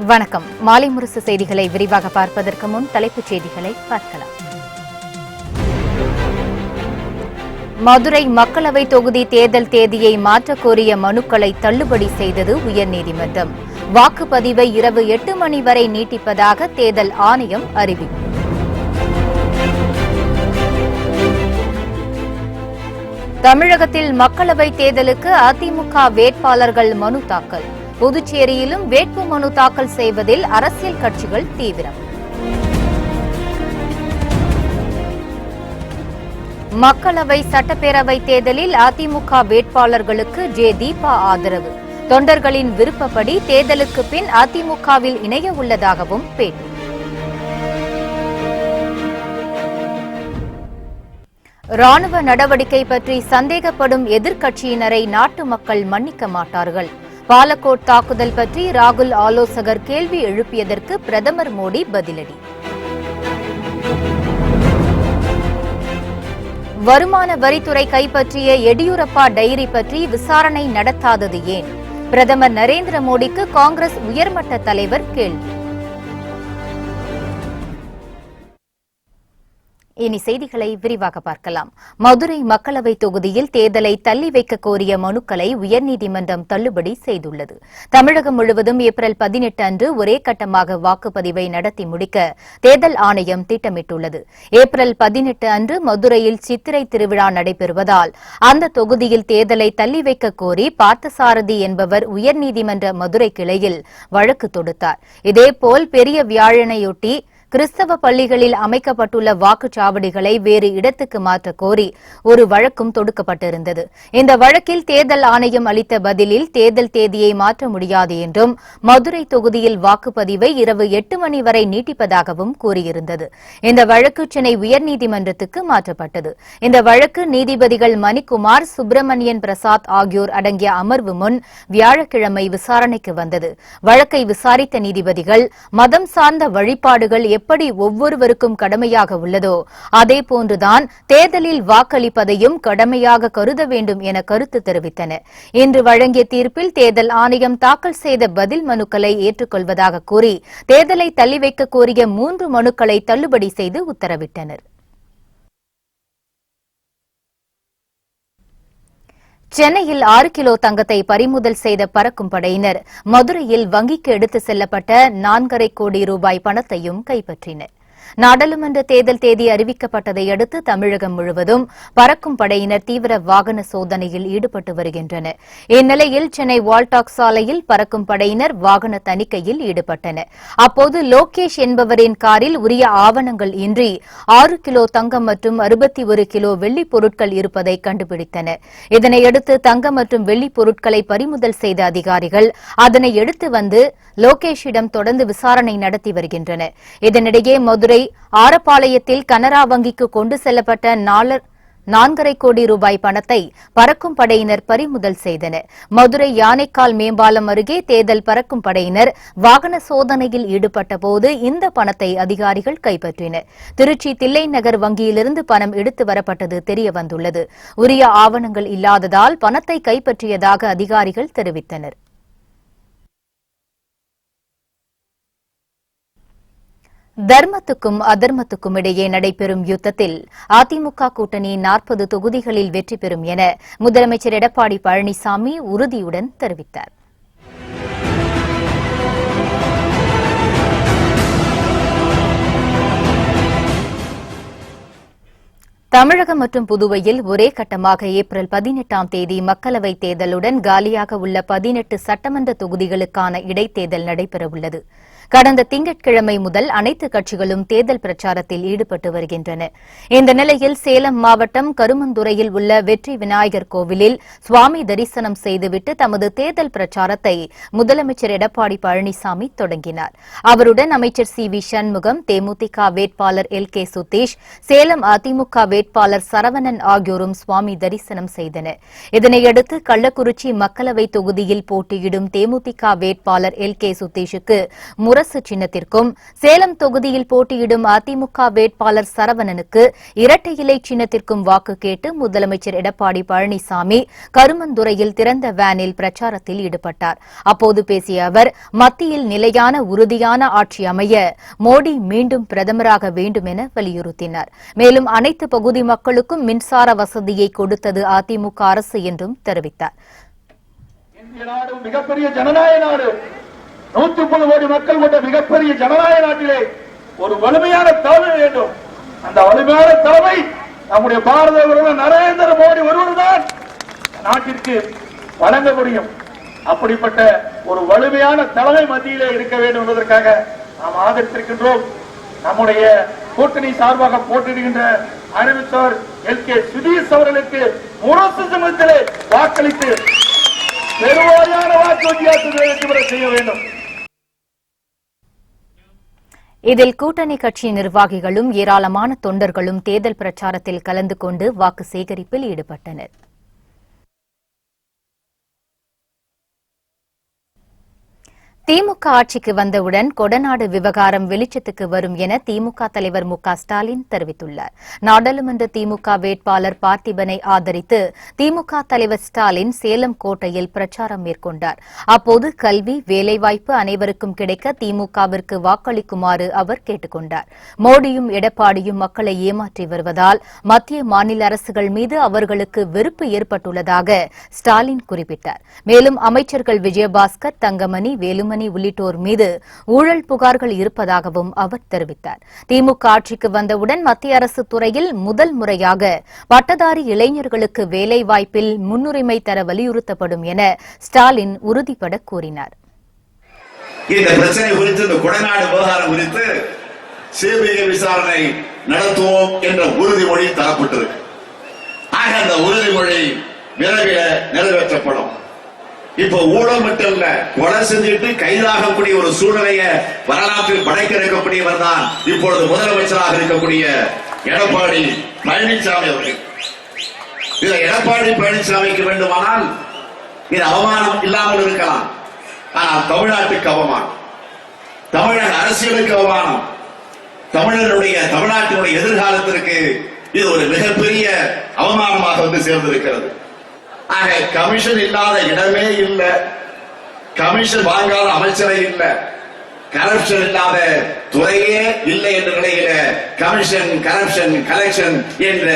வணக்கம். மாலை முரசு செய்திகளை விரிவாக பார்ப்பதற்கு முன் தலைப்புச் செய்திகளை பார்க்கலாம். மதுரை மக்களவை தொகுதி தேர்தல் தேதியை மாற்றக் கோரிய மனுக்களை தள்ளுபடி செய்தது உயர்நீதிமன்றம். வாக்குப்பதிவை இரவு 8 மணி வரை நீட்டிப்பதாக தேர்தல் ஆணையம் அறிவிப்பு. தமிழகத்தில் மக்களவை தேர்தலுக்கு அதிமுக வேட்பாளர்கள் மனு தாக்கல். புதுச்சேரியிலும் வேட்பு மனு தாக்கல் செய்வதில் அரசியல் கட்சிகள் தீவிரம். மக்களவை சட்டப்பேரவை தேர்தலில் அதிமுக வேட்பாளர்களுக்கு தீபா ஆதரவு. தொண்டர்களின் விருப்பப்படி தேர்தலுக்கு பின் அதிமுகவில் இணைய உள்ளதாகவும் பேட்டி. ராணுவ நடவடிக்கை பற்றி சந்தேகப்படும் எதிர்க்கட்சியினரை நாட்டு மக்கள் மன்னிக்க மாட்டார்கள். பாலக்கோட் தாக்குதல் பற்றி ராகுல் ஆலோசகர் கேள்வி எழுப்பியதற்கு பிரதமர் மோடி பதிலடி. வருமான வரித்துறை கைப்பற்றிய எடியூரப்பா டைரி பற்றி விசாரணை நடத்தாதது ஏன்? பிரதமர் நரேந்திர மோடிக்கு காங்கிரஸ் உயர்மட்ட தலைவர் கேள்வி. இனி செய்திகளை விரிவாக பார்க்கலாம். மதுரை மக்களவை தொகுதியில் தேர்தலை தள்ளி வைக்க கோரிய மனுக்களை உயர்நீதிமன்றம் தள்ளுபடி செய்துள்ளது. தமிழகம் முழுவதும் ஏப்ரல் 18 அன்று ஒரே கட்டமாக வாக்குப்பதிவை நடத்தி முடிக்க தேர்தல் ஆணையம் திட்டமிட்டுள்ளது. ஏப்ரல் 18 அன்று மதுரையில் சித்திரை திருவிழா நடைபெறுவதால் அந்த தொகுதியில் தேர்தலை தள்ளி வைக்க கோரி பார்த்தசாரதி என்பவர் உயர்நீதிமன்ற மதுரை கிளையில் வழக்கு தொடுத்தார். இதேபோல் பெரிய வியாழனையொட்டி கிறிஸ்தவ பள்ளிகளில் அமைக்கப்பட்டுள்ள வாக்குச்சாவடிகளை வேறு இடத்துக்கு மாற்ற கோரி ஒரு வழக்கும் தொடுக்கப்பட்டிருந்தது. இந்த வழக்கில் தேர்தல் ஆணையம் அளித்த பதிலில் தேர்தல் தேதியை மாற்ற முடியாது என்றும் மதுரை தொகுதியில் வாக்குப்பதிவை இரவு 8 மணி வரை நீட்டிப்பதாகவும் கூறியிருந்தது. இந்த வழக்கு சென்னை உயர்நீதிமன்றத்துக்கு மாற்றப்பட்டது. இந்த வழக்கு நீதிபதிகள் மணிக்குமார், சுப்பிரமணியன் பிரசாத் ஆகியோர் அடங்கிய அமர்வு முன் வியாழக்கிழமை விசாரணைக்கு வந்தது. வழக்கை விசாரித்த நீதிபதிகள் மதம் சார்ந்த வழிபாடுகள் எப்படி ஒவ்வொருவருக்கும் கடமையாக உள்ளதோ அதேபோன்றுதான் தேர்தலில் வாக்களிப்பதையும் கடமையாக கருத வேண்டும் என கருத்து தெரிவித்தனர். இன்று வழங்கிய தீர்ப்பில் தேர்தல் ஆணையம் தாக்கல் செய்த பதில் மனுக்களை ஏற்றுக்கொள்வதாக கூறி தேர்தலை தள்ளி வைக்க கோரிய 3 மனுக்களை தள்ளுபடி செய்து உத்தரவிட்டனர். சென்னையில் 6 கிலோ தங்கத்தை பறிமுதல் செய்த பறக்கும் படையினர் மதுரையில் வங்கிக்கு எடுத்துச் செல்லப்பட்ட 4.5 கோடி ரூபாய் பணத்தையும் கைப்பற்றினர். நாடாளுமன்ற தேர்தல் தேதி அறிவிக்கப்பட்டதை அடுத்து தமிழகம் முழுவதும் பறக்கும் படையினர் தீவிர வாகன சோதனையில் ஈடுபட்டு வருகின்றனர். இந்நிலையில் சென்னை வால்டாக்ஸ் சாலையில் பறக்கும் படையினர் வாகன தணிக்கையில் ஈடுபட்டனர். அப்போது லோகேஷ் என்பவரின் காரில் உரிய ஆவணங்கள் இன்றி 6 கிலோ தங்கம் மற்றும் 61 கிலோ வெள்ளிப் பொருட்கள் இருப்பதை கண்டுபிடித்தனர். இதனையடுத்து தங்கம் மற்றும் வெள்ளிப் பொருட்களை பறிமுதல் செய்த அதிகாரிகள் அதனை எடுத்து வந்து லோகேஷிடம் தொடர்ந்து விசாரணை நடத்தி வருகின்றனர். இதனிடையே மதுரை ஆரப்பாளையத்தில் கனரா வங்கிக்கு கொண்டு செல்லப்பட்ட 4.5 கோடி ரூபாய் பணத்தை பறக்கும் படையினர் பறிமுதல் செய்தனர். மதுரை யானைக்கால் மேம்பாலம் அருகே தேர்தல் பறக்கும் படையினர் வாகன சோதனையில் ஈடுபட்ட போது இந்த பணத்தை அதிகாரிகள் கைப்பற்றினர். திருச்சி தில்லை நகர் வங்கியிலிருந்து பணம் எடுத்து வரப்பட்டது தெரியவந்துள்ளது. உரிய ஆவணங்கள் இல்லாததால் பணத்தை கைப்பற்றியதாக அதிகாரிகள் தெரிவித்தனர். தர்மத்துக்கும் அதர்மத்துக்கும் இடையே நடைபெறும் யுத்தத்தில் அதிமுக கூட்டணி 40 தொகுதிகளில் வெற்றி பெறும் என முதலமைச்சர் எடப்பாடி பழனிசாமி உறுதியுடன் தெரிவித்தார். தமிழகம் மற்றும் புதுவையில் ஒரே கட்டமாக ஏப்ரல் 18ஆம் தேதி மக்களவைத் தேர்தலுடன் காலியாக உள்ள 18 சட்டமன்ற தொகுதிகளுக்கான இடைத்தேர்தல் நடைபெறவுள்ளது. கடந்த திங்கட்கிழமை முதல் அனைத்து கட்சிகளும் தேர்தல் பிரச்சாரத்தில் ஈடுபட்டு வருகின்றன. இந்த நிலையில் சேலம் மாவட்டம் கருமந்துறையில் உள்ள வெற்றி விநாயகர் கோவிலில் சுவாமி தரிசனம் செய்துவிட்டு தமது தேர்தல் பிரச்சாரத்தை முதலமைச்சர் எடப்பாடி பழனிசாமி தொடங்கினார். அவருடன் அமைச்சர் சி.வி. சண்முகம், தேமுதிக வேட்பாளர் எல்.கே. சுதீஷ், சேலம் அதிமுக வேட்பாளர் சரவணன் ஆகியோரும் சுவாமி தரிசனம் செய்தனர். இதனையடுத்து கள்ளக்குறிச்சி மக்களவை தொகுதியில் போட்டியிடும் தேமுதிக வேட்பாளர் எல்.கே. சுதீஷுக்கு முரசொலி அரசு சின்னத்திற்கும், சேலம் தொகுதியில் போட்டியிடும் அதிமுக வேட்பாளர் சரவணனுக்கு இரட்டை இலை சின்னத்திற்கும் வாக்கு கேட்டு முதலமைச்சர் எடப்பாடி பழனிசாமி கருமந்துறையில் திறந்த வேனில் பிரச்சாரத்தில் ஈடுபட்டார். அப்போது பேசிய அவர், மத்தியில் நிலையான உறுதியான ஆட்சி அமைய மோடி மீண்டும் பிரதமராக வேண்டும் என வலியுறுத்தினார். மேலும் அனைத்து பகுதி மக்களுக்கும் மின்சார வசதியை கொடுத்தது அதிமுக அரசு என்றும் தெரிவித்தார். இந்திய நாடு மிகப்பெரிய ஜனநாயக நாடு. 130 கோடி மக்கள் கொண்ட மிகப்பெரிய ஜனநாயக நாட்டிலே ஒரு வலிமையான தலைமை வேண்டும். அந்த வலிமையான தலைமை நம்முடைய பாரத பிரதமர் நரேந்திர மோடி ஒருவர்தான் நாட்டிற்கு வழங்க முடியும். அப்படிப்பட்ட ஒரு வலிமையான தலைமை மத்தியிலே இருக்க வேண்டும் என்பதற்காக நாம் ஆதரித்திருக்கின்றோம். நம்முடைய கூட்டணி சார்பாக போட்டியிடுகின்ற அறிவித்தவர் எல்.கே. சுதீஷ் அவர்களுக்கு முரசு சமயத்திலே வாக்களித்து பெருவாரியான வாக்கு வித்தியாசத்தை வெற்றி பெற செய்ய வேண்டும். இதில் கூட்டணி கட்சி நிர்வாகிகளும் ஏராளமான தொண்டர்களும் தேர்தல் பிரச்சாரத்தில் கலந்து கொண்டு வாக்கு சேகரிப்பில் ஈடுபட்டனர். திமுக ஆட்சிக்கு வந்தவுடன் கொடநாடு விவகாரம் வெளிச்சத்துக்கு வரும் என திமுக தலைவர் மு.க. ஸ்டாலின் தெரிவித்துள்ளார். நாடாளுமன்ற திமுக வேட்பாளர் பார்த்திபனை ஆதரித்து திமுக தலைவர் ஸ்டாலின் சேலம் கோட்டையில் பிரச்சாரம் மேற்கொண்டார். அப்போது கல்வி, வேலைவாய்ப்பு அனைவருக்கும் கிடைக்க திமுகவிற்கு வாக்களிக்குமாறு அவர் கேட்டுக் கொண்டார். மோடியும் எடப்பாடியும் மக்களை ஏமாற்றி வருவதால் மத்திய மாநில அரசுகள் மீது அவர்களுக்கு வெறுப்பு ஏற்பட்டுள்ளதாக ஸ்டாலின் குறிப்பிட்டார். மேலும் அமைச்சர்கள் விஜயபாஸ்கர், தங்கமணி, வேலுமணி உள்ளிட்டோர் மீது ஊழல் புகார்கள் இருப்பதாகவும் அவர் தெரிவித்தார். திமுக ஆட்சிக்கு வந்தவுடன் மத்திய அரசு துறையில் முதல் முறையாக பட்டதாரி இளைஞர்களுக்கு வேலைவாய்ப்பில் முன்னுரிமை தர வலியுறுத்தப்படும் என ஸ்டாலின் உறுதிபட கூறினார். இந்த பிரச்சனை குறித்து, இந்த கொடநாடு விவகாரம் குறித்து சிபிஐ விசாரணை நடத்துவோம் என்ற உறுதிமொழி தரப்பட்டிருக்கு. ஆக அந்த உறுதிமொழி விரைவில் நிறைவேற்றப்படும். இப்ப ஊழல் மட்டும் இல்ல, கொலை செஞ்சுட்டு கைதாகக்கூடிய ஒரு சூழ்நிலையை வரலாற்றில் படைக்க இருக்கக்கூடியவர் தான் இப்பொழுது முதலமைச்சராக இருக்கக்கூடிய எடப்பாடி பழனிசாமி அவர்கள். இதுல எடப்பாடி பழனிசாமிக்கு வேண்டுமானால் இது அவமானம் இல்லாமல் இருக்கலாம். ஆனால் தமிழ்நாட்டுக்கு அவமானம், தமிழக அரசியலுக்கு அவமானம், தமிழ்நாட்டினுடைய எதிர்காலத்திற்கு இது ஒரு மிகப்பெரிய அவமானமாக வந்து சேர்ந்திருக்கிறது. ஆக கமிஷன் இல்லாத இடமே இல்லை, கமிஷன் வாங்காத அமைச்சரை இல்லை, கரப்ஷன் இல்லாத துறையே இல்லை என்ற நிலையில கமிஷன், கரப்ஷன், கலெக்ஷன் என்ற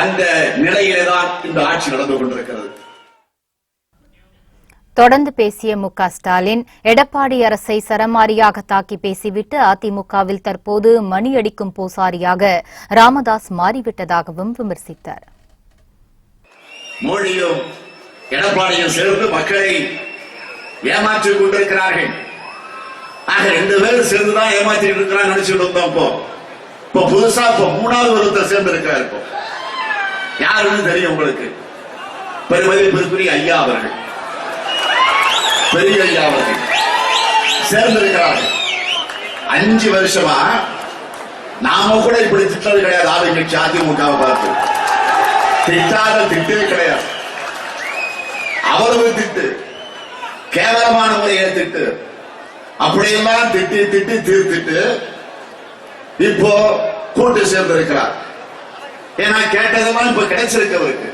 அந்த நிலையிலே தான் இந்த ஆட்சி நடந்து கொண்டிருக்கிறது. தொடர்ந்து பேசிய மு.க. ஸ்டாலின், எடப்பாடி அரசை சரமாரியாக தாக்கி பேசிவிட்டு அதிமுகவில் தற்போது மணி அடிக்கும் பூசாரியாக ராமதாஸ் மாறிவிட்டதாகவும் விமர்சித்தார். மோடியும் எடப்பாடியும் சேர்ந்து மக்களை ஏமாற்றிக் கொண்டிருக்கிறார்கள். ஆக 2 பேரும் சேர்ந்துதான் ஏமாற்றிட்டு இருக்கிறாங்க நினைச்சுட்டு இருந்தோம். இப்போ புதுசா மூணாவது ஒருத்தர் சேர்ந்து இருக்கிறார். இப்போ யாருன்னு தெரியும் உங்களுக்கு? பெருமதிப்பிற்குரிய ஐயா அவர்கள், பெரிய ஐயா அவர்கள் சேர்ந்திருக்கிறார்கள். 5 வருஷமா நாம கூட இப்படி திட்டது கிடையாது. ஆளுங்கட்சி அதிமுகவை பார்த்து திட்டாத திட்டவே கிடையாது. அவ்வளவு திட்டு, கேவலமான முறையை திட்டு, அப்படியெல்லாம் திட்டி திட்டி தீர்த்திட்டு இப்போ கூட்டு சேர்ந்திருக்கிறார். ஏன்னா கேட்டதெல்லாம் இப்ப கிடைச்சிருக்கு. அவருக்கு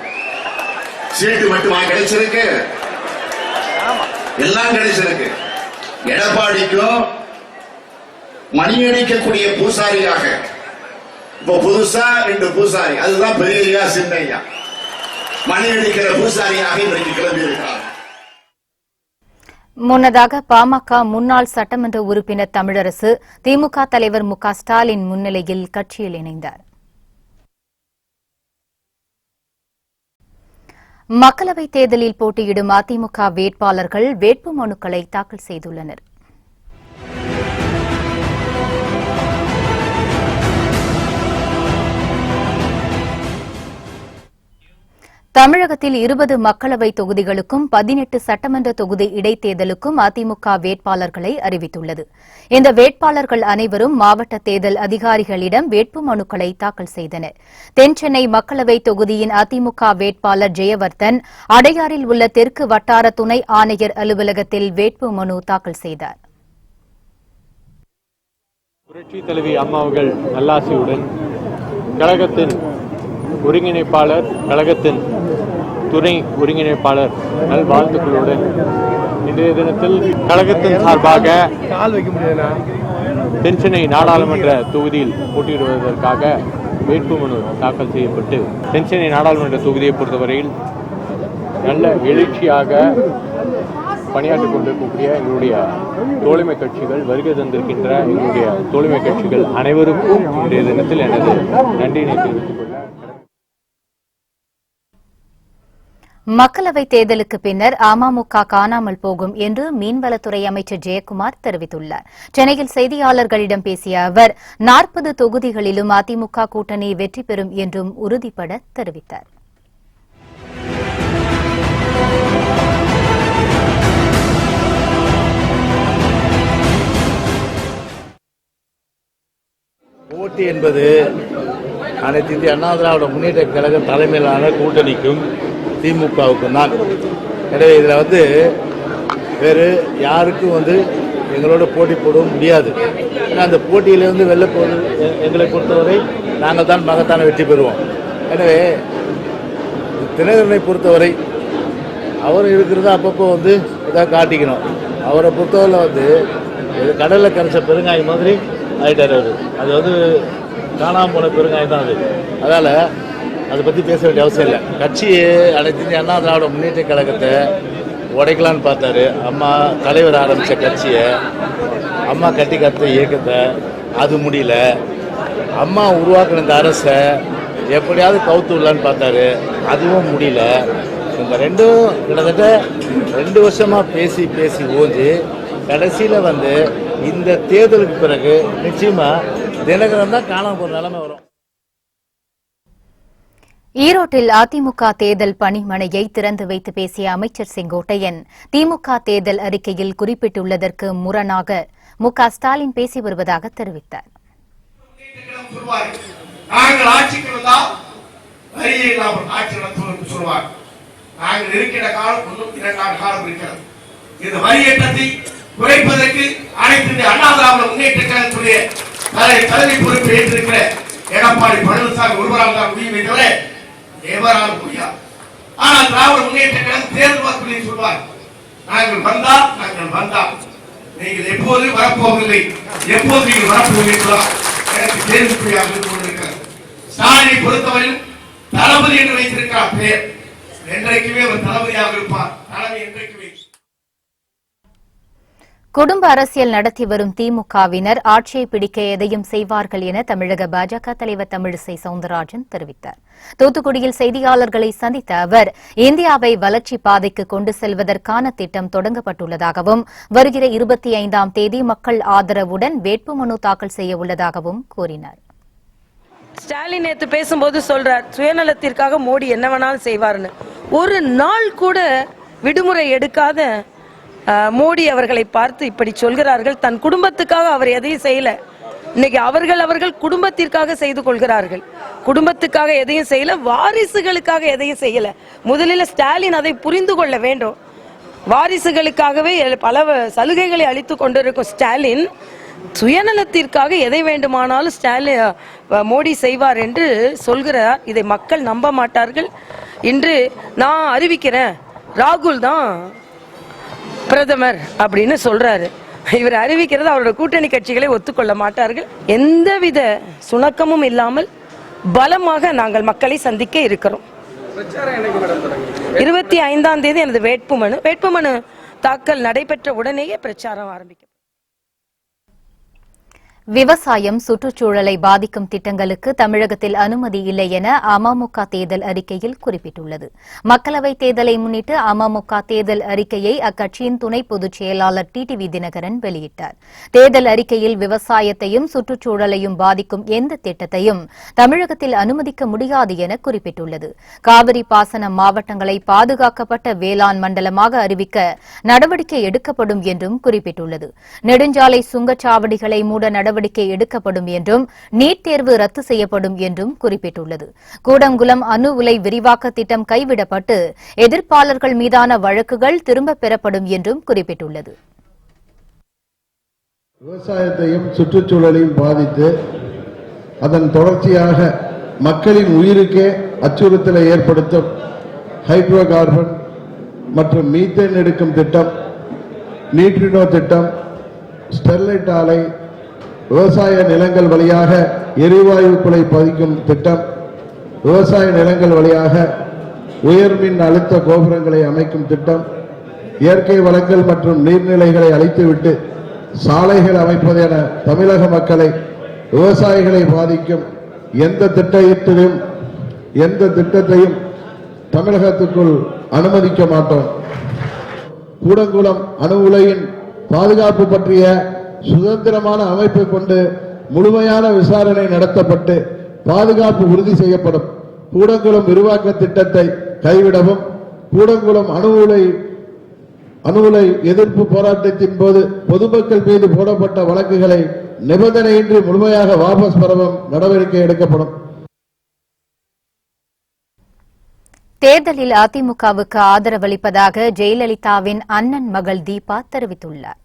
சீட்டு மட்டுமா கிடைச்சிருக்கு? எல்லாம் கிடைச்சிருக்கு. எடப்பாடிக்கும் மணியடிக்கக்கூடிய பூசாரியாக இப்ப புதுசா 2 பூசாரி, அதுதான் பெரிய ஐயா, சின்ன ஐயா, மணி அடிக்கிற பூசாரியாக இன்றைக்கு கிளம்பி இருக்கிறார். முன்னதாக பாமக முன்னாள் சட்டமன்ற உறுப்பினர் தமிழரசு திமுக தலைவர் மு.க. ஸ்டாலின் முன்னிலையில் கட்சியில் இணைந்தார். மக்களவைத் தேர்தலில் போட்டியிடும் அதிமுக வேட்பாளர்கள் வேட்புமனுக்களை தாக்கல் செய்துள்ளனர். தமிழகத்தில் 20 மக்களவை தொகுதிகளுக்கும் 18 சட்டமன்ற தொகுதி இடைத்தேர்தலுக்கும் அதிமுக வேட்பாளர்களை அறிவித்துள்ளது. இந்த வேட்பாளர்கள் அனைவரும் மாவட்ட தேர்தல் அதிகாரிகளிடம் வேட்புமனுக்களை தாக்கல் செய்தனர். தென்சென்னை மக்களவை தொகுதியின் அதிமுக வேட்பாளர் ஜெயவர்தன் அடையாறில் உள்ள தெற்கு வட்டார துணை ஆணையர் அலுவலகத்தில் வேட்புமனு தாக்கல் செய்தார். புரட்சி தலைவி அம்மாவுகள் நல்லாசியுடன் கழகத்தின் ஒருங்கிணைப்பாளர், கழகத்தின் துணை ஒருங்கிணைப்பாளர் நல்வாழ்த்துக்களுடன் இன்றைய தினத்தில் கழகத்தின் சார்பாக தென்சென்னை நாடாளுமன்ற தொகுதியில் போட்டியிடுவதற்காக வேட்புமனு தாக்கல் செய்யப்பட்டு தென்சென்னை நாடாளுமன்ற தொகுதியை பொறுத்தவரையில் நல்ல எழுச்சியாக பணியாற்றிக் கொண்டிருக்கக்கூடிய எங்களுடைய தோழமை கட்சிகள், வருகை தந்திருக்கின்ற எங்களுடைய தோழமை கட்சிகள் அனைவருக்கும் இன்றைய தினத்தில் எனது நன்றியினை தெரிவித்துக் கொள்ள. மக்களவைத் தேர்தலுக்கு பின்னர் அமமுக காணாமல் போகும் என்று மீன்வளத்துறை அமைச்சர் ஜெயக்குமார் தெரிவித்துள்ளார். சென்னையில் செய்தியாளர்களிடம் பேசிய அவர் 40 தொகுதிகளிலும் அதிமுக கூட்டணி வெற்றி பெறும் என்றும் உறுதிபட தெரிவித்தார். போட்டி என்பது அனைத்து இந்திய அண்ணா திராவிட முன்னேற்ற கழக தலைமையிலான கூட்டணிக்கும் திமுகவுக்கும் தான். எனவே இதில் வேறு யாருக்கும் எங்களோட போட்டி போடவும் முடியாது. ஏன்னா அந்த போட்டியிலிருந்து வெள்ள எங்களை பொறுத்தவரை நாங்கள் தான் மகத்தான வெற்றி பெறுவோம். எனவே தினகரனை பொறுத்தவரை அவர் இருக்கிறத அப்பப்போ இதாக காட்டிக்கணும். அவரை பொறுத்தவரை கடலில் கரைச்ச பெருங்காயம் மாதிரி ஆகிட்டார் அவர். அது காணாமல் போன பெருங்காயம் தான் அது. அதனால் அதை பற்றி பேச வேண்டிய அவசியம் இல்லை. கட்சியை அனைத்து இந்திய அண்ணா திராவிட முன்னேற்ற கழகத்தை உடைக்கலான்னு பார்த்தாரு. அம்மா தலைவர் ஆரம்பித்த கட்சியை, அம்மா கட்டி காத்த இயக்கத்தை, அது முடியல. அம்மா உருவாக்கின இந்த அரசை எப்படியாவது கவுத்து விடலான்னு பார்த்தாரு, அதுவும் முடியல. இந்த ரெண்டும் கிட்டத்தட்ட 2 வருஷமாக பேசி பேசி ஓஞ்சி கடைசியில் இந்த தேர்தலுக்கு பிறகு நிச்சயமா தினகரன் தான் காணாம போற நிலைமை வரும். ஈரோட்டில் அதிமுக தேர்தல் பணிமனையை திறந்து வைத்து பேசிய அமைச்சர் செங்கோட்டையன், திமுக தேர்தல் அறிக்கையில் குறிப்பிட்டுள்ளதற்கு முரணாக மு.க. ஸ்டாலின் பேசி வருவதாக தெரிவித்தார். நாங்கள் ஆட்சிக்கு வந்தால் வரியை ஆட்சி நடத்துவோம் சொல்வார். நாங்கள் இருக்கிற காலம் 92 காலம் இருக்கிறது. இந்த வரி ஏற்றத்தை குறைப்பதற்கு அனைத்து இந்திய அண்ணா திராவிட முன்னேற்ற கழகத்துடைய தலைமை பொறுப்பை ஏற்றிருக்கிற எடப்பாடி பழனிசாமி ஒருவரால் தான் முடியுமே தவிர எவரால் முடியாது. ஆனால் திராவிட முன்னேற்ற கழகம் தேர்தல் வாக்குறுதியை சொல்வார், நாங்கள் வந்தால் நீங்கள் எப்போது வரப்போவதில்லை, எப்போது நீங்கள் வரப்போவீர்களா எனக்கு கேள்விக்குறியாக இருந்து கொண்டிருக்கிறது. ஸ்டாலினை பொறுத்தவரையில் தளபதி என்று வைத்திருக்கிறார் பெயர். என்றைக்குமே அவர் தளபதியாக இருப்பார். தலைமை என்றைக்குமே. குடும்ப அரசியல் நடத்தி வரும் திமுகவினர் ஆட்சியை பிடிக்க எதையும் செய்வார்கள் என தமிழக பாஜக தலைவர் தமிழிசை சவுந்தரராஜன் தெரிவித்தார். தூத்துக்குடியில் செய்தியாளர்களை சந்தித்த அவர், இந்தியாவை வளர்ச்சி பாதைக்கு கொண்டு செல்வதற்கான திட்டம் தொடங்கப்பட்டுள்ளதாகவும் வருகிற 25ஆம் தேதி மக்கள் ஆதரவுடன் வேட்புமனு தாக்கல் செய்ய உள்ளதாகவும் கூறினார். ஸ்டாலின் நேற்று பேசும்போது சொல்றார், சுயநலத்திற்காக மோடி என்ன வேணாலும் செய்வார்னு. ஒரு நாள் கூட விடுமுறை எடுக்காத மோடி அவர்களை பார்த்து இப்படி சொல்கிறார்கள். தன் குடும்பத்துக்காக அவர் எதையும் செய்யல. இன்னைக்கு அவர்கள் குடும்பத்திற்காக செய்து கொள்கிறார்கள். குடும்பத்துக்காக எதையும் செய்யல, வாரிசுகளுக்காக எதையும் செய்யல. முதலில் ஸ்டாலின் அதை புரிந்து கொள்ள வேண்டும். வாரிசுகளுக்காகவே பல சலுகைகளை அளித்துக் கொண்டிருக்கும் ஸ்டாலின் சுயநலத்திற்காக எதை வேண்டுமானாலும் ஸ்டாலின் மோடி செய்வார் என்று சொல்கிறார். இதை மக்கள் நம்ப மாட்டார்கள். இன்று நான் அறிவிக்கிறேன், ராகுல் தான் பிரதமர் அப்படின்னு சொல்றாரு. இவர் அறிவிக்கிறது அவரோட கூட்டணி கட்சிகளை ஒத்துக்கொள்ள மாட்டார்கள். எந்தவித சுணக்கமும் இல்லாமல் பலமாக நாங்கள் மக்களை சந்திக்க இருக்கிறோம். 25ஆம் தேதி எனது வேட்புமனு தாக்கல் நடைபெற்ற உடனேயே பிரச்சாரம் ஆரம்பிக்கும். விவசாயம், சுற்றுச்சூழலை பாதிக்கும் திட்டங்களுக்கு தமிழகத்தில் அனுமதி இல்லை என அமமுக தேர்தல் அறிக்கையில் குறிப்பிட்டுள்ளது. மக்களவைத் தேர்தலை முன்னிட்டு அமமுக தேர்தல் அறிக்கையை அக்கட்சியின் துணை பொதுச் செயலாளர் டிடிவி தினகரன் வெளியிட்டார். தேர்தல் அறிக்கையில் விவசாயத்தையும் சுற்றுச்சூழலையும் பாதிக்கும் எந்த திட்டத்தையும் தமிழகத்தில் அனுமதிக்க முடியாது என குறிப்பிட்டுள்ளது. காவிரி பாசன மாவட்டங்களை பாதுகாக்கப்பட்ட வேளாண் மண்டலமாக அறிவிக்க நடவடிக்கை எடுக்கப்படும் என்றும் குறிப்பிட்டுள்ளது. நெடுஞ்சாலை சுங்கச்சாவடிகளை மூட நடவடிக்கை எடுக்கப்படும் என்றும் நீட் தேர்வு ரத்து செய்யப்படும் என்றும் குறிப்பிட்டுள்ளது. கூடங்குளம் அணு உலை விரிவாக்க திட்டம் கைவிடப்பட்டு எதிர்ப்பாளர்கள் மீதான வழக்குகள் திரும்பப் பெறப்படும் என்றும் குறிப்பிட்டுள்ளது. விவசாயத்தையும் சுற்றுச்சூழலையும் பாதித்து அதன் தொடர்ச்சியாக மக்களின் உயிருக்கே அச்சுறுத்தலை ஏற்படுத்தும் ஹைட்ரோ கார்பன் மற்றும் மீத்தேன் எடுக்கும் திட்டம், நியூட்ரினோ திட்டம், ஸ்டெர்லைட் ஆலை, விவசாய நிலங்கள் வழியாக எரிவாயு குலை பதிக்கும் திட்டம், விவசாய நிலங்கள் வழியாக உயர்மின் அழுத்த கோபுரங்களை அமைக்கும் திட்டம், இயற்கை வளங்கள் மற்றும் நீர்நிலைகளை அழித்துவிட்டு சாலைகள் அமைப்பது என தமிழக மக்களை, விவசாயிகளை பாதிக்கும் எந்த திட்டத்தையும் தமிழகத்துக்குள் அனுமதிக்க மாட்டோம். கூடங்குளம் அணு உலையின் பாதுகாப்பு பற்றிய சுதந்திரமான அமைப்பை கொண்டு முழுமையான விசாரணை நடத்தப்பட்டு பாதுகாப்பு உறுதி செய்யப்படும். கூடங்குளம் விரிவாக்க திட்டத்தை கைவிடவும், கூடங்குளம் அணு உலை எதிர்ப்பு போராட்டத்தின் போது பொதுமக்கள் மீது போடப்பட்ட வழக்குகளை நிபந்தனையின்றி முழுமையாக வாபஸ் பெறவும் நடவடிக்கை எடுக்கப்படும். தேர்தலில் அதிமுகவுக்கு ஆதரவளிப்பதாக ஜெயலலிதாவின் அண்ணன் மகள் தீபா தெரிவித்துள்ளார்.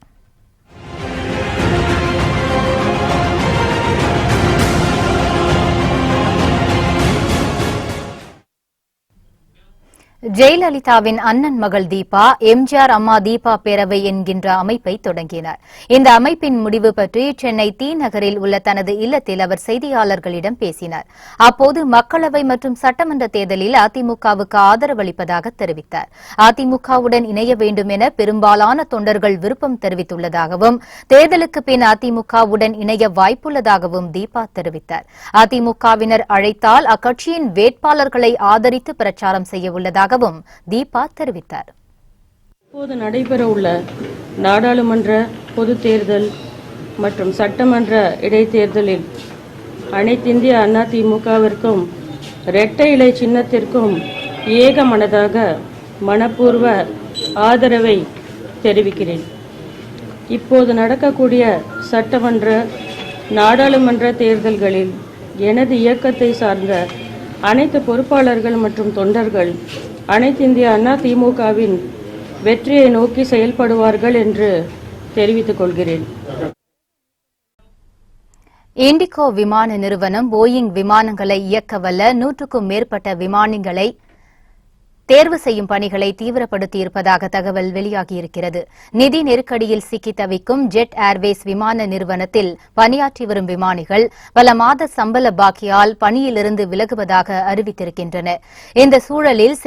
ஜெயலலிதாவின் அண்ணன் மகள் தீபா எம்ஜிஆர் அம்மா தீபா பேரவை என்கின்ற அமைப்பை தொடங்கினார். இந்த அமைப்பின் முடிவு பற்றி சென்னை தி நகரில் உள்ள தனது இல்லத்தில் அவர் செய்தியாளர்களிடம் பேசினார். அப்போது மக்களவை மற்றும் சட்டமன்ற தேர்தலில் அதிமுகவுக்கு ஆதரவளிப்பதாக தெரிவித்தார். அதிமுகவுடன் இணைய வேண்டும் என பெரும்பாலான தொண்டர்கள் விருப்பம் தெரிவித்துள்ளதாகவும், தேர்தலுக்கு பின் அதிமுகவுடன் இணைய வாய்ப்புள்ளதாகவும் தீபா தெரிவித்தார். அதிமுகவினர் அழைத்தால் அக்கட்சியின் வேட்பாளர்களை ஆதரித்து பிரச்சாரம் செய்யவுள்ளதாக தீபா தெரிவித்தார். இப்போது நடைபெற உள்ள நாடாளுமன்ற பொதுத் தேர்தல் மற்றும் சட்டமன்ற இடைத்தேர்தலில் அனைத்திந்திய அண்ணா திமுகவிற்கும் இரட்டை இலை சின்னத்திற்கும் ஏகமனதாக மனப்பூர்வ ஆதரவை தெரிவிக்கிறேன். இப்போது நடக்கக்கூடிய சட்டமன்ற நாடாளுமன்ற தேர்தல்களில் எனது இயக்கத்தை சார்ந்த அனைத்து பொறுப்பாளர்கள் மற்றும் தொண்டர்கள் அனைத்திந்திய அண்ணா திமுகவின் வெற்றியை நோக்கி செயல்படுவார்கள் என்று தெரிவித்துக் கொள்கிறேன். இண்டிகோ விமான நிறுவனம் போயிங் விமானங்களை இயக்கவல்ல 100க்கும் மேற்பட்ட விமானிகளை தேர்வு செய்யும் பணிகளை தீவிரப்படுத்தியிருப்பதாக தகவல் வெளியாகியிருக்கிறது. நிதி நெருக்கடியில் சிக்கி தவிக்கும் ஜெட் ஏர்வேஸ் விமான நிறுவனத்தில் பணியாற்றி வரும் விமானிகள் பல மாத சம்பள பாக்கியால் பணியிலிருந்து விலகுவதாக அறிவித்திருக்கின்றனர். இந்த சூழலில்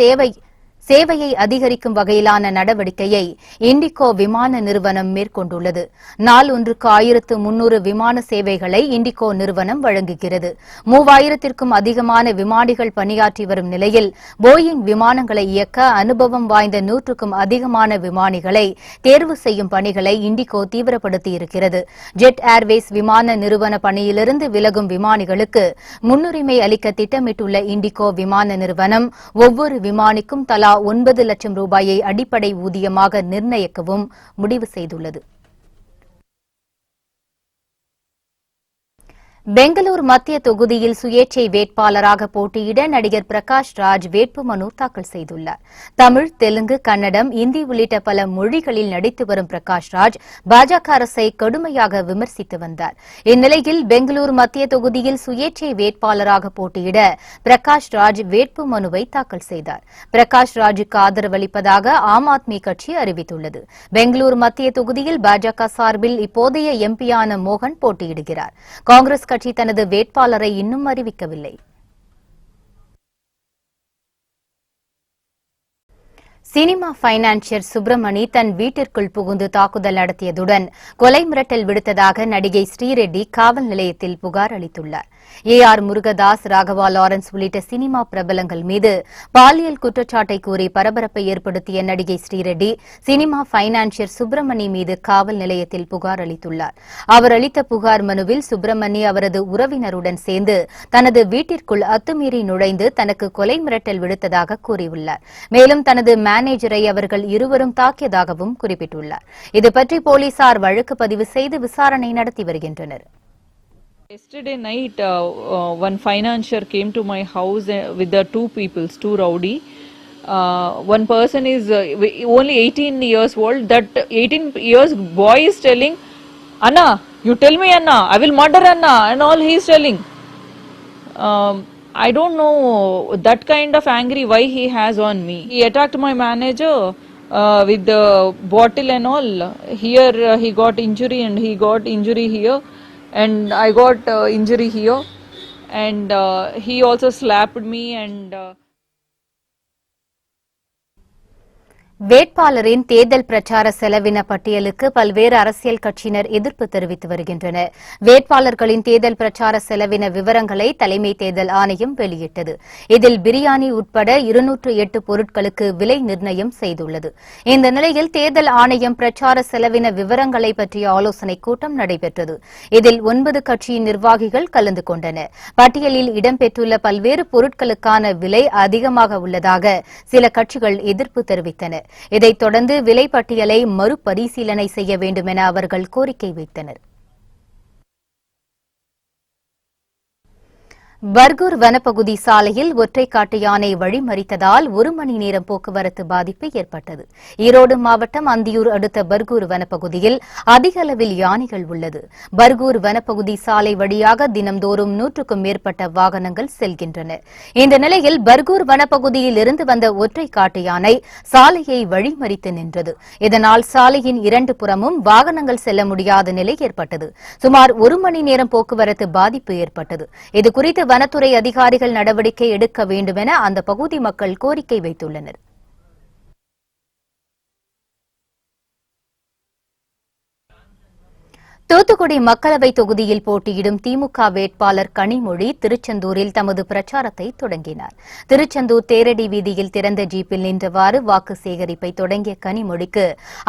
சேவையை அதிகரிக்கும் வகையிலான நடவடிக்கையை இண்டிகோ விமான நிறுவனம் மேற்கொண்டுள்ளது. நாள் ஒன்றுக்கு 1300 விமான சேவைகளை இண்டிகோ நிறுவனம் வழங்குகிறது. 3000த்திற்கும் அதிகமான விமானிகள் பணியாற்றி வரும் நிலையில் போயிங் விமானங்களை இயக்க அனுபவம் வாய்ந்த 100க்கும் அதிகமான விமானிகளை தேர்வு செய்யும் பணிகளை இண்டிகோ தீவிரப்படுத்தியிருக்கிறது. ஜெட் ஏர்வேஸ் விமான நிறுவன பணியிலிருந்து விலகும் விமானிகளுக்கு முன்னுரிமை அளிக்க திட்டமிட்டுள்ள இண்டிகோ விமான நிறுவனம் ஒவ்வொரு விமானிக்கும் தலா 9 லட்சம் ரூபாயை அடிப்படை ஊதியமாக நிர்ணயிக்கவும் முடிவு செய்துள்ளது. பெங்களூர் மத்திய தொகுதியில் சுயேட்சை வேட்பாளராக போட்டியிட நடிகர் பிரகாஷ் ராஜ் வேட்புமனு தாக்கல் செய்துள்ளார். தமிழ், தெலுங்கு, கன்னடம், இந்தி உள்ளிட்ட பல மொழிகளில் நடித்து வரும் பிரகாஷ் ராஜ் பாஜக அரசை கடுமையாக விமர்சித்து வந்தார். இந்நிலையில் பெங்களூர் மத்திய தொகுதியில் சுயேட்சை வேட்பாளராக போட்டியிட பிரகாஷ் ராஜ் வேட்புமனுவை தாக்கல் செய்தார். பிரகாஷ் ராஜுக்கு ஆதரவளிப்பதாக ஆம் ஆத்மி கட்சி அறிவித்துள்ளது. பெங்களூர் மத்திய தொகுதியில் பாஜக சார்பில் இப்போதைய எம்பியான மோகன் போட்டியிடுகிறார். காங்கிரஸ் கட்சி தனது வேட்பாளரை இன்னும் அறிவிக்கவில்லை. சினிமா பைனான்சியர் சுப்பிரமணி தன் வீட்டிற்குள் புகுந்து தாக்குதல் நடத்தியதுடன் கொலை மிரட்டல் விடுத்ததாக நடிகை ஸ்ரீரெட்டி காவல் நிலையத்தில் புகார் அளித்துள்ளார். ஏஆர் முருகதாஸ், ராகவா லாரன்ஸ் உள்ளிட்ட சினிமா பிரபலங்கள் மீது பாலியல் குற்றச்சாட்டை கூறி பரபரப்பை ஏற்படுத்திய நடிகை ஸ்ரீரெட்டி சினிமா பைனான்சியர் சுப்பிரமணி மீது காவல் நிலையத்தில் புகார் அளித்துள்ளார். அவர் அளித்த புகார் மனுவில் சுப்பிரமணி அவரது உறவினருடன் சேர்ந்து தனது வீட்டிற்குள் அத்துமீறி நுழைந்து தனக்கு கொலை மிரட்டல் விடுத்ததாக கூறியுள்ளார். மேலும் தனது மேனேஜரை அவர்கள் இருவரும் தாக்கியதாகவும் குறிப்பிட்டுள்ளார். இதுபற்றி போலீசார் வழக்கு பதிவு செய்து விசாரணை நடத்தி வருகின்றனர். Yesterday night, one financier came to my house with the two rowdy. One person is only 18 years old. That 18 years boy is telling, Anna, you tell me, Anna, I will murder Anna, and all he is telling. I don't know that kind of angry why he has on me. He attacked my manager with the bottle and all. Here he got injury and he got injury here, and I got injury here, and he also slapped me and. வேட்பாளரின் தேர்தல் பிரச்சார செலவின பட்டியலுக்கு பல்வேறு அரசியல் கட்சியினர் எதிர்ப்பு தெரிவித்து வருகின்றனர். வேட்பாளர்களின் தேர்தல் பிரச்சார செலவின விவரங்களை தலைமை தேர்தல் ஆணையம் வெளியிட்டது. இதில் பிரியாணி உட்பட 208 பொருட்களுக்கு விலை நிர்ணயம் செய்துள்ளது. இந்த நிலையில் தேர்தல் ஆணையம் பிரச்சார செலவின விவரங்களை பற்றிய ஆலோசனைக் கூட்டம் நடைபெற்றது. இதில் 9 கட்சியின் நிர்வாகிகள் கலந்து கொண்டனர். பட்டியலில் இடம்பெற்றுள்ள பல்வேறு பொருட்களுக்கான விலை அதிகமாக உள்ளதாக சில கட்சிகள் எதிர்ப்பு தெரிவித்தனர். இதைத் தொடர்ந்து விலைப்பட்டியலை மறுபரிசீலனை செய்ய வேண்டும் என அவர்கள் கோரிக்கை வைத்தனர். பர்கூர் வனப்பகுதி சாலையில் ஒற்றைக்காட்டு யானை வழிமறித்ததால் 1 மணி நேரம் போக்குவரத்து பாதிப்பு ஏற்பட்டது. ஈரோடு மாவட்டம் அந்தியூர் அடுத்த பர்கூர் வனப்பகுதியில் அதிக அளவில் யானைகள் உள்ளது. பர்கூர் வனப்பகுதி சாலை வழியாக தினம்தோறும் 100க்கும் மேற்பட்ட வாகனங்கள் செல்கின்றன. இந்த நிலையில் பர்கூர் வனப்பகுதியில் இருந்து வந்த ஒற்றைக்காட்டு யானை சாலையை வழிமறித்து நின்றது. இதனால் சாலையின் 2 புறமும் வாகனங்கள் செல்ல முடியாத நிலை ஏற்பட்டது. சுமார் 1 மணி நேரம் போக்குவரத்து பாதிப்பு ஏற்பட்டது. இதுகுறித்து வனத்துறை அதிகாரிகள் நடவடிக்கை எடுக்க வேண்டும் என அந்த பகுதி மக்கள் கோரிக்கை வைத்துள்ளனர். தூத்துக்குடி மக்களவை தொகுதியில் போட்டியிடும் திமுக வேட்பாளர் கனிமொழி திருச்செந்தூரில் தமது பிரச்சாரத்தை தொடங்கினார். திருச்செந்தூர் தேரடி வீதியில் திறந்த ஜீப்பில் நின்றவாறு வாக்கு சேகரிப்பை தொடங்கிய கனிமொழிக்கு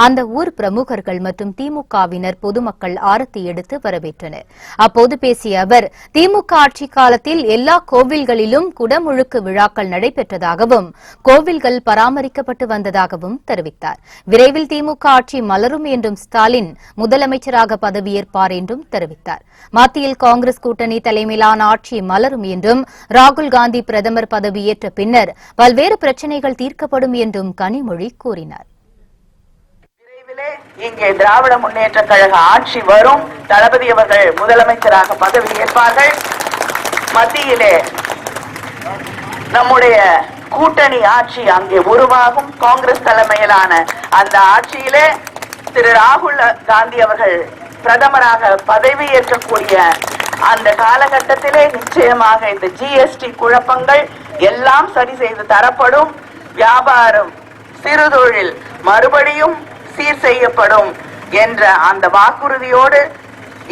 அந்த ஊர் பிரமுகர்கள் மற்றும் திமுகவினர் பொதுமக்கள் ஆரத்தி எடுத்து வரவேற்றனர். அப்போது பேசிய அவர், திமுக ஆட்சி காலத்தில் எல்லா கோவில்களிலும் குடமுழுக்கு விழாக்கள் நடைபெற்றதாகவும் கோவில்கள் பராமரிக்கப்பட்டு வந்ததாகவும் தெரிவித்தார். விரைவில் திமுக ஆட்சி மலரும் என்றும் ஸ்டாலின் முதலமைச்சராக பதவி ஏற்பார் என்றும் தெரிவித்தார். மத்தியில் காங்கிரஸ் கூட்டணி தலைமையிலான ஆட்சி மலரும் என்றும் ராகுல் காந்தி பிரதமர் பதவியேற்ற பின்னர் பல்வேறு பிரச்சினைகள் தீர்க்கப்படும் என்றும் கனிமொழி கூறினார். விரைவிலே இங்கே திராவிட முன்னேற்ற கழக ஆட்சி வரும். தளபதி அவர்கள் முதலமைச்சராக பதவியேற்பார்கள். மத்தியிலே நம்முடைய கூட்டணி ஆட்சி அங்கே உருவாகும். காங்கிரஸ் தலைமையிலான அந்த ஆட்சியிலே திரு ராகுல் காந்தி அவர்கள் பிரதமராக பதவியேற்கக்கூடிய அந்த காலகட்டத்திலே நிச்சயமாக இந்த ஜிஎஸ்டி குழப்பங்கள் எல்லாம் சரி செய்து தரப்படும். வியாபாரம், சிறுதொழில் மறுபடியும் சீர் செய்யப்படும் என்ற அந்த வாக்குறுதியோடு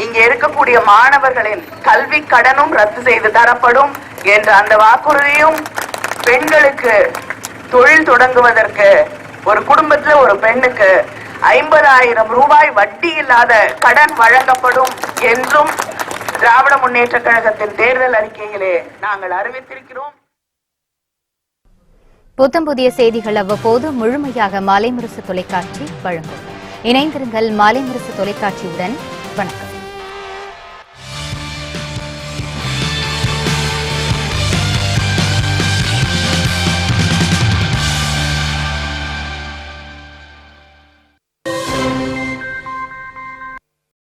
இங்கே இருக்கக்கூடிய மாணவர்களின் கல்வி கடனும் ரத்து செய்து தரப்படும் என்ற அந்த வாக்குறுதியும், பெண்களுக்கு தொழில் தொடங்குவதற்கு ஒரு குடும்பத்தில் ஒரு பெண்ணுக்கு 50,000 ரூபாய் வட்டி இல்லாத கடன் வழங்கப்படும் என்றும் திராவிட முன்னேற்ற கழகத்தின் தேர்தல் அறிக்கையிலே நாங்கள் அறிவித்திருக்கிறோம். புத்தம் புதிய செய்திகள் அவ்வப்போது முழுமையாக மாலை முரசு தொலைக்காட்சி வழங்கும். இணைந்திருங்கள் மாலை முரசு தொலைக்காட்சியுடன். வணக்கம்.